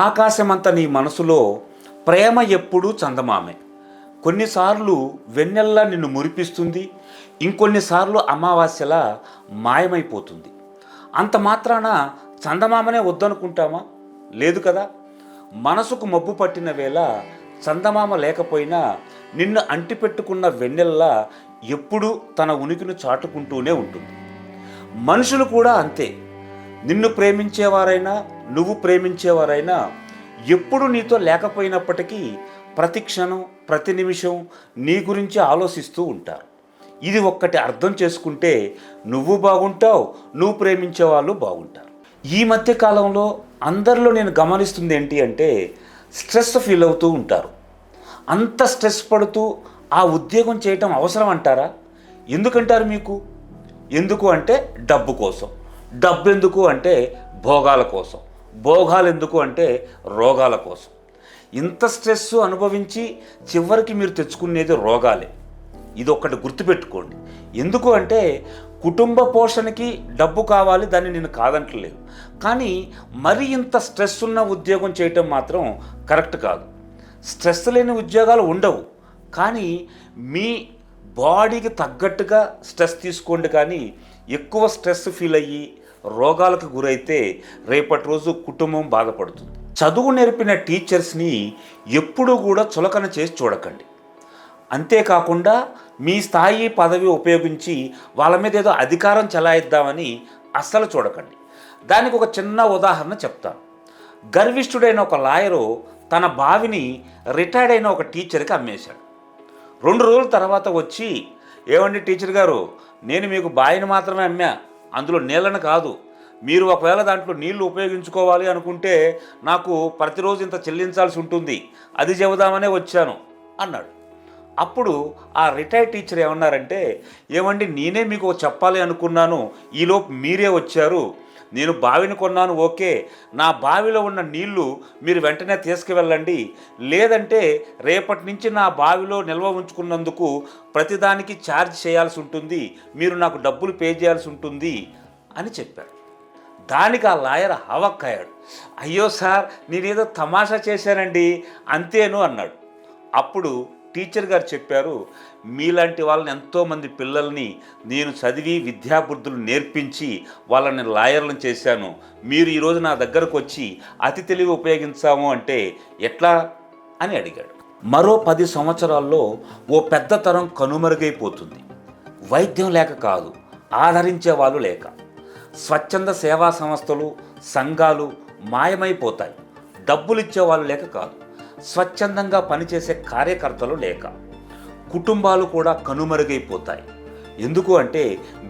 ఆకాశమంత నీ మనసులో ప్రేమ ఎప్పుడూ చందమామే. కొన్నిసార్లు వెన్నెల్లా నిన్ను మురిపిస్తుంది, ఇంకొన్నిసార్లు అమావాస్యలా మాయమైపోతుంది. అంత మాత్రాన చందమామనే వద్దనుకుంటామా? లేదు కదా. మనసుకు మబ్బు పట్టిన వేళ చందమామ లేకపోయినా నిన్ను అంటిపెట్టుకున్న వెన్నెల్లా ఎప్పుడూ తన ఉనికిని చాటుకుంటూనే ఉంటుంది. మనుషులు కూడా అంతే. నిన్ను ప్రేమించేవారైనా నువ్వు ప్రేమించేవారైనా ఎప్పుడు నీతో లేకపోయినప్పటికీ ప్రతి క్షణం ప్రతి నిమిషం నీ గురించి ఆలోచిస్తూ ఉంటారు. ఇది ఒక్కటి అర్థం చేసుకుంటే నువ్వు బాగుంటావు, నువ్వు ప్రేమించే వాళ్ళు బాగుంటారు. ఈ మధ్య కాలంలో అందరిలో నేను గమనిస్తుంది ఏంటి అంటే స్ట్రెస్ ఫీల్ అవుతూ ఉంటారు. అంత స్ట్రెస్ పడుతూ ఆ ఉద్యోగం చేయటం అవసరం అంటారా? ఎందుకంటారు మీకు? ఎందుకు అంటే డబ్బు కోసం. డబ్బు ఎందుకు అంటే భోగాల కోసం. భోగాలు ఎందుకు అంటే రోగాల కోసం. ఇంత స్ట్రెస్ అనుభవించి చివరికి మీరు తెచ్చుకునేది రోగాలే. ఇది ఒక్కటి గుర్తుపెట్టుకోండి. ఎందుకు అంటే కుటుంబ పోషణకి డబ్బు కావాలి, దాన్ని నేను కాదంటలేదు. కానీ మరి ఇంత స్ట్రెస్ ఉన్న ఉద్యోగం చేయటం మాత్రం కరెక్ట్ కాదు. స్ట్రెస్ లేని ఉద్యోగాలు ఉండవు, కానీ మీ బాడీకి తగ్గట్టుగా స్ట్రెస్ తీసుకోండి. కానీ ఎక్కువ స్ట్రెస్ ఫీల్ అయ్యి రోగాలకు గురైతే రేపటి రోజు కుటుంబం బాధపడుతుంది. చదువు నేర్పిన టీచర్స్ని ఎప్పుడూ కూడా చులకన చేసి చూడకండి. అంతేకాకుండా మీ స్థాయి పదవి ఉపయోగించి వాళ్ళ మీద ఏదో అధికారం చెలాయిద్దామని అస్సలు చూడకండి. దానికి ఒక చిన్న ఉదాహరణ చెప్తాను. గర్విష్ఠుడైన ఒక లాయరు తన బావిని రిటైర్డ్ అయిన ఒక టీచర్కి అమ్మేశాడు. 2 రోజుల తర్వాత వచ్చి, ఏమండి టీచర్ గారు, నేను మీకు బావిని మాత్రమే అమ్మా, అందులో నీళ్ళను కాదు. మీరు ఒకవేళ దాంట్లో నీళ్లు ఉపయోగించుకోవాలి అనుకుంటే నాకు ప్రతిరోజు ఇంత చెల్లించాల్సి ఉంటుంది, అది చెబుదామనే వచ్చాను అన్నాడు. అప్పుడు ఆ రిటైర్డ్ టీచర్ ఏమన్నారంటే, ఏమండి నేనే మీకు చెప్పాలి అనుకున్నాను, ఈలోపు మీరే వచ్చారు. నేను బావిని కొన్నాను, ఓకే, నా బావిలో ఉన్న నీళ్లు మీరు వెంటనే తీసుకువెళ్ళండి, లేదంటే రేపటి నుంచి నా బావిలో నిల్వ ఉంచుకున్నందుకు ప్రతిదానికి ఛార్జ్ చేయాల్సి ఉంటుంది, మీరు నాకు డబ్బులు పే చేయాల్సి ఉంటుంది అని చెప్పాడు. దానికి ఆ లాయర్ హవక్కయ్యాడు. అయ్యో సార్, నేనేదో తమాషా చేశానండి, అంతేను అన్నాడు. అప్పుడు టీచర్ గారు చెప్పారు, మీలాంటి వాళ్ళని ఎంతోమంది పిల్లల్ని నేను చదివి విద్యాబుద్ధులు నేర్పించి వాళ్ళని లాయర్లను చేశాను. మీరు ఈరోజు నా దగ్గరకు వచ్చి అతి తెలివి ఉపయోగించాము అంటే ఎట్లా అని అడిగాడు. మరో 10 సంవత్సరాల్లో ఓ పెద్ద తరం కనుమరుగైపోతుంది. వైద్యం లేక కాదు, ఆదరించే వాళ్ళు లేక. స్వచ్ఛంద సేవా సంస్థలు, సంఘాలు మాయమైపోతాయి. డబ్బులు ఇచ్చేవాళ్ళు లేక కాదు, స్వచ్ఛందంగా పనిచేసే కార్యకర్తలు లేక. కుటుంబాలు కూడా కనుమరుగైపోతాయి. ఎందుకు అంటే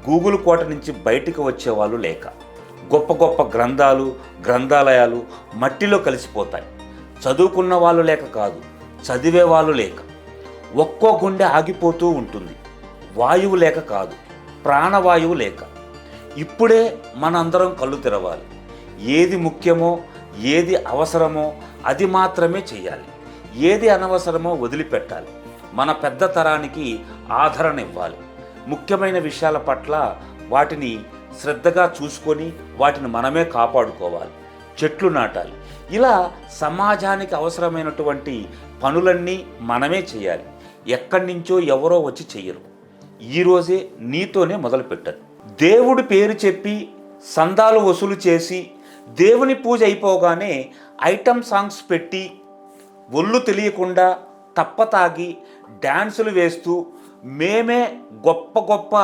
గూగుల్ కోట నుంచి బయటికి వచ్చేవాళ్ళు లేక. గొప్ప గొప్ప గ్రంథాలు, గ్రంథాలయాలు మట్టిలో కలిసిపోతాయి. చదువుకున్న వాళ్ళు లేక కాదు, చదివే వాళ్ళు లేక. ఒక్కో గుండె ఆగిపోతూ ఉంటుంది. వాయువు లేక కాదు, ప్రాణవాయువు లేక. ఇప్పుడే మనందరం కళ్ళు తెరవాలి. ఏది ముఖ్యమో, ఏది అవసరమో అది మాత్రమే చేయాలి. ఏది అనవసరమో వదిలిపెట్టాలి. మన పెద్ద తరానికి ఆదరణ ఇవ్వాలి. ముఖ్యమైన విషయాల పట్ల వాటిని శ్రద్ధగా చూసుకొని వాటిని మనమే కాపాడుకోవాలి. చెట్లు నాటాలి. ఇలా సమాజానికి అవసరమైనటువంటి పనులన్నీ మనమే చేయాలి. ఎక్కడి నుంచో ఎవరో వచ్చి చెయ్యరు. ఈరోజే నీతోనే మొదలుపెట్టారు. దేవుడి పేరు చెప్పి సందాలు వసూలు చేసి దేవుని పూజ అయిపోగానే ఐటమ్ సాంగ్స్ పెట్టి ఒళ్ళు తెలియకుండా తప్పతాగి డ్యాన్సులు వేస్తూ మేమే గొప్ప గొప్ప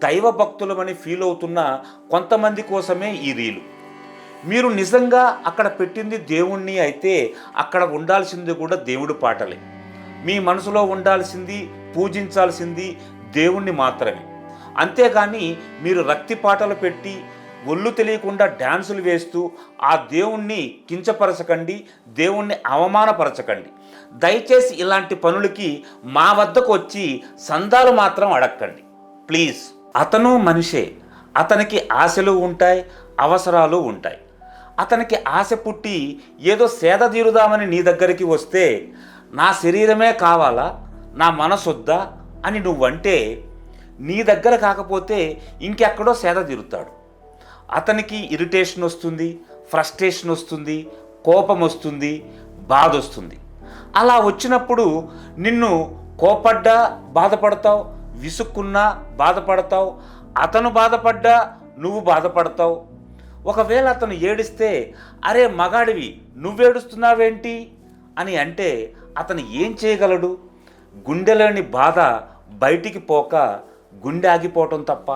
దైవ భక్తులమని ఫీల్ అవుతున్న కొంతమంది కోసమే ఈ రీలు. మీరు నిజంగా అక్కడ పెట్టింది దేవుణ్ణి అయితే అక్కడ ఉండాల్సింది కూడా దేవుడి పాటలే. మీ మనసులో ఉండాల్సింది, పూజించాల్సింది దేవుణ్ణి మాత్రమే. అంతేగాని మీరు రక్తి పాటలు పెట్టి ఒళ్ళు తెలియకుండా డ్యాన్సులు వేస్తూ ఆ దేవుణ్ణి కించపరచకండి, దేవుణ్ణి అవమానపరచకండి. దయచేసి ఇలాంటి పనులకి మా వద్దకు వచ్చి సందాలు మాత్రం అడగండి ప్లీజ్. అతను మనిషే, అతనికి ఆశలు ఉంటాయి, అవసరాలు ఉంటాయి. అతనికి ఆశ పుట్టి ఏదో సేద తీరుదామని నీ దగ్గరికి వస్తే నా శరీరమే కావాలా, నా మనసొద్దా అని నువ్వంటే నీ దగ్గర కాకపోతే ఇంకెక్కడో సేద తీరుతాడు. అతనికి ఇరిటేషన్ వస్తుంది, ఫ్రస్ట్రేషన్ వస్తుంది, కోపం వస్తుంది, బాధ వస్తుంది. అలా వచ్చినప్పుడు నిన్ను కోపడ్డా బాధపడతావు, విసుక్కున్నా బాధపడతావు, అతను బాధపడ్డా నువ్వు బాధపడతావు. ఒకవేళ అతను ఏడిస్తే అరే మగాడివి నువ్వేడుస్తున్నావేంటి అని అంటే అతను ఏం చేయగలడు? గుండెలోని బాధ బయటికి పోక గుండె ఆగిపోవటం తప్ప.